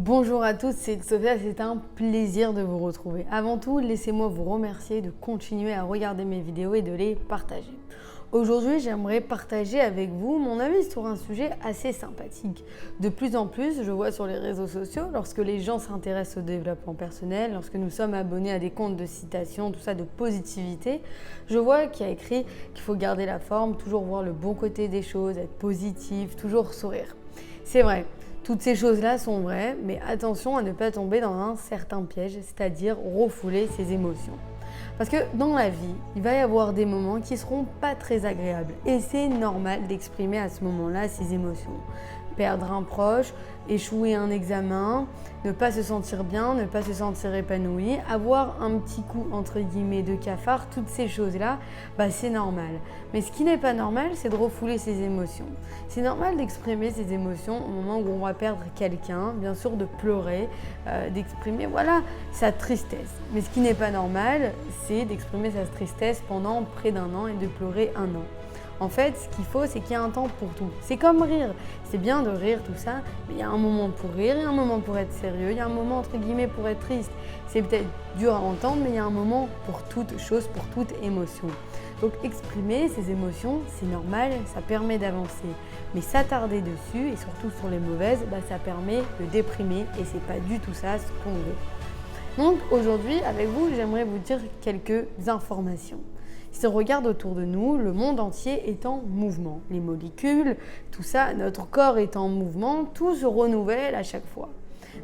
Bonjour à tous, c'est Sophia, c'est un plaisir de vous retrouver. Avant tout, laissez-moi vous remercier de continuer à regarder mes vidéos et de les partager. Aujourd'hui, j'aimerais partager avec vous mon avis sur un sujet assez sympathique. De plus en plus, je vois sur les réseaux sociaux, lorsque les gens s'intéressent au développement personnel, lorsque nous sommes abonnés à des comptes de citation, tout ça de positivité, je vois qu'il y a écrit qu'il faut garder la forme, toujours voir le bon côté des choses, être positif, toujours sourire. C'est vrai. Toutes ces choses-là sont vraies, mais attention à ne pas tomber dans un certain piège, c'est-à-dire refouler ses émotions. Parce que dans la vie, il va y avoir des moments qui ne seront pas très agréables et c'est normal d'exprimer à ce moment-là ses émotions. Perdre un proche, échouer un examen, ne pas se sentir bien, ne pas se sentir épanoui, avoir un petit coup entre guillemets de cafard, toutes ces choses-là, c'est normal. Mais ce qui n'est pas normal, c'est de refouler ses émotions. C'est normal d'exprimer ses émotions au moment où on va perdre quelqu'un, bien sûr de pleurer, d'exprimer sa tristesse. Mais ce qui n'est pas normal, c'est d'exprimer sa tristesse pendant près d'un an et de pleurer un an. En fait, ce qu'il faut, c'est qu'il y a un temps pour tout. C'est comme rire. C'est bien de rire, tout ça, mais il y a un moment pour rire, il y a un moment pour être sérieux, il y a un moment, entre guillemets, pour être triste. C'est peut-être dur à entendre, mais il y a un moment pour toute chose, pour toute émotion. Donc, exprimer ses émotions, c'est normal, ça permet d'avancer. Mais s'attarder dessus, et surtout sur les mauvaises, ça permet de déprimer, et c'est pas du tout ça ce qu'on veut. Donc, aujourd'hui, avec vous, j'aimerais vous dire quelques informations. Si on regarde autour de nous, le monde entier est en mouvement. Les molécules, tout ça, notre corps est en mouvement, tout se renouvelle à chaque fois.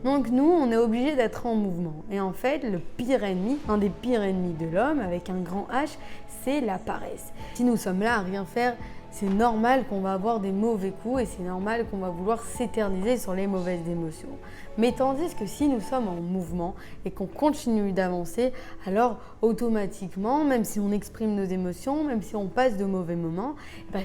Donc nous, on est obligé d'être en mouvement. Et en fait, le pire ennemi, un des pires ennemis de l'homme, avec un grand H, c'est la paresse. Si nous sommes là à rien faire, c'est normal qu'on va avoir des mauvais coups et c'est normal qu'on va vouloir s'éterniser sur les mauvaises émotions. Mais tandis que si nous sommes en mouvement et qu'on continue d'avancer, alors automatiquement, même si on exprime nos émotions, même si on passe de mauvais moments,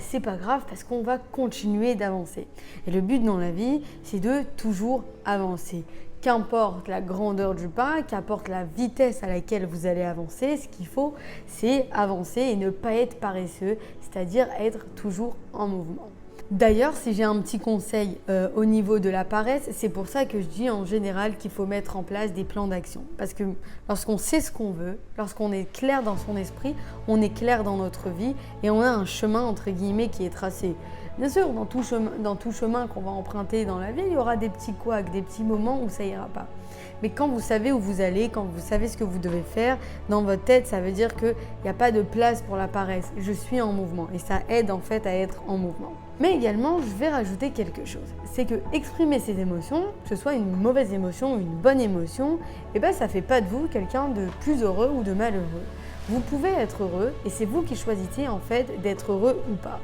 c'est pas grave parce qu'on va continuer d'avancer. Et le but dans la vie, c'est de toujours avancer. Qu'importe la grandeur du pas, qu'importe la vitesse à laquelle vous allez avancer, ce qu'il faut, c'est avancer et ne pas être paresseux, c'est-à-dire être toujours en mouvement. D'ailleurs, si j'ai un petit conseil au niveau de la paresse, c'est pour ça que je dis en général qu'il faut mettre en place des plans d'action. Parce que lorsqu'on sait ce qu'on veut, lorsqu'on est clair dans son esprit, on est clair dans notre vie et on a un chemin entre guillemets qui est tracé. Bien sûr, dans tout chemin qu'on va emprunter dans la vie, il y aura des petits couacs, des petits moments où ça ira pas. Mais quand vous savez où vous allez, quand vous savez ce que vous devez faire, dans votre tête, ça veut dire qu'il n'y a pas de place pour la paresse. Je suis en mouvement et ça aide en fait à être en mouvement. Mais également, je vais rajouter quelque chose. C'est que exprimer ses émotions, que ce soit une mauvaise émotion ou une bonne émotion, ça ne fait pas de vous quelqu'un de plus heureux ou de malheureux. Vous pouvez être heureux et c'est vous qui choisissez en fait d'être heureux ou pas.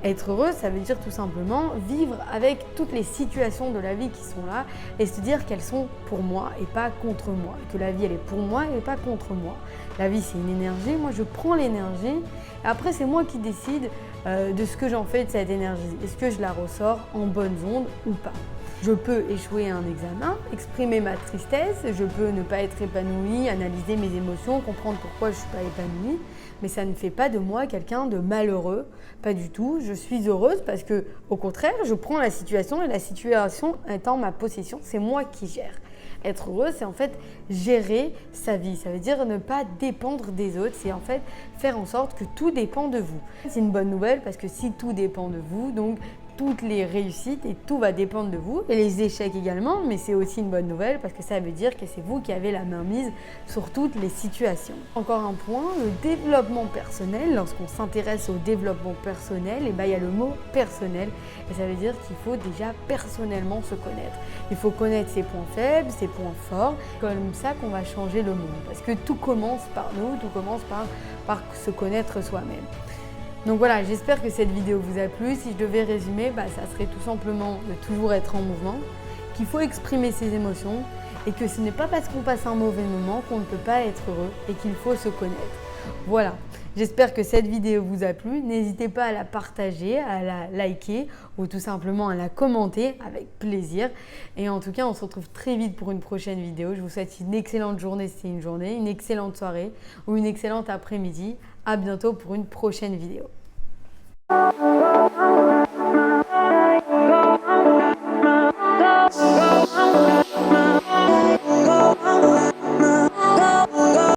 Être heureux, ça veut dire tout simplement vivre avec toutes les situations de la vie qui sont là et se dire qu'elles sont pour moi et pas contre moi. Que la vie, elle est pour moi et pas contre moi. La vie, c'est une énergie. Moi, je prends l'énergie. Et après, c'est moi qui décide de ce que j'en fais de cette énergie. Est-ce que je la ressors en bonnes ondes ou pas? Je peux échouer à un examen, exprimer ma tristesse, je peux ne pas être épanouie, analyser mes émotions, comprendre pourquoi je ne suis pas épanouie, mais ça ne fait pas de moi quelqu'un de malheureux, pas du tout. Je suis heureuse parce que, au contraire, je prends la situation et la situation étant ma possession, c'est moi qui gère. Être heureux, c'est en fait gérer sa vie. Ça veut dire ne pas dépendre des autres. C'est en fait faire en sorte que tout dépend de vous. C'est une bonne nouvelle parce que si tout dépend de vous, donc toutes les réussites et tout va dépendre de vous et les échecs également, mais c'est aussi une bonne nouvelle parce que ça veut dire que c'est vous qui avez la main mise sur toutes les situations. Encore un point, le développement personnel, lorsqu'on s'intéresse au développement personnel, il y a le mot personnel et ça veut dire qu'il faut déjà personnellement se connaître. Il faut connaître ses points faibles, ses points forts, comme ça qu'on va changer le monde parce que tout commence par nous, tout commence par se connaître soi-même. Donc voilà, j'espère que cette vidéo vous a plu. Si je devais résumer, ça serait tout simplement de toujours être en mouvement, qu'il faut exprimer ses émotions et que ce n'est pas parce qu'on passe un mauvais moment qu'on ne peut pas être heureux et qu'il faut se connaître. Voilà, j'espère que cette vidéo vous a plu. N'hésitez pas à la partager, à la liker ou tout simplement à la commenter avec plaisir. Et en tout cas, on se retrouve très vite pour une prochaine vidéo. Je vous souhaite une excellente journée si c'est une journée, une excellente soirée ou une excellente après-midi. À bientôt pour une prochaine vidéo.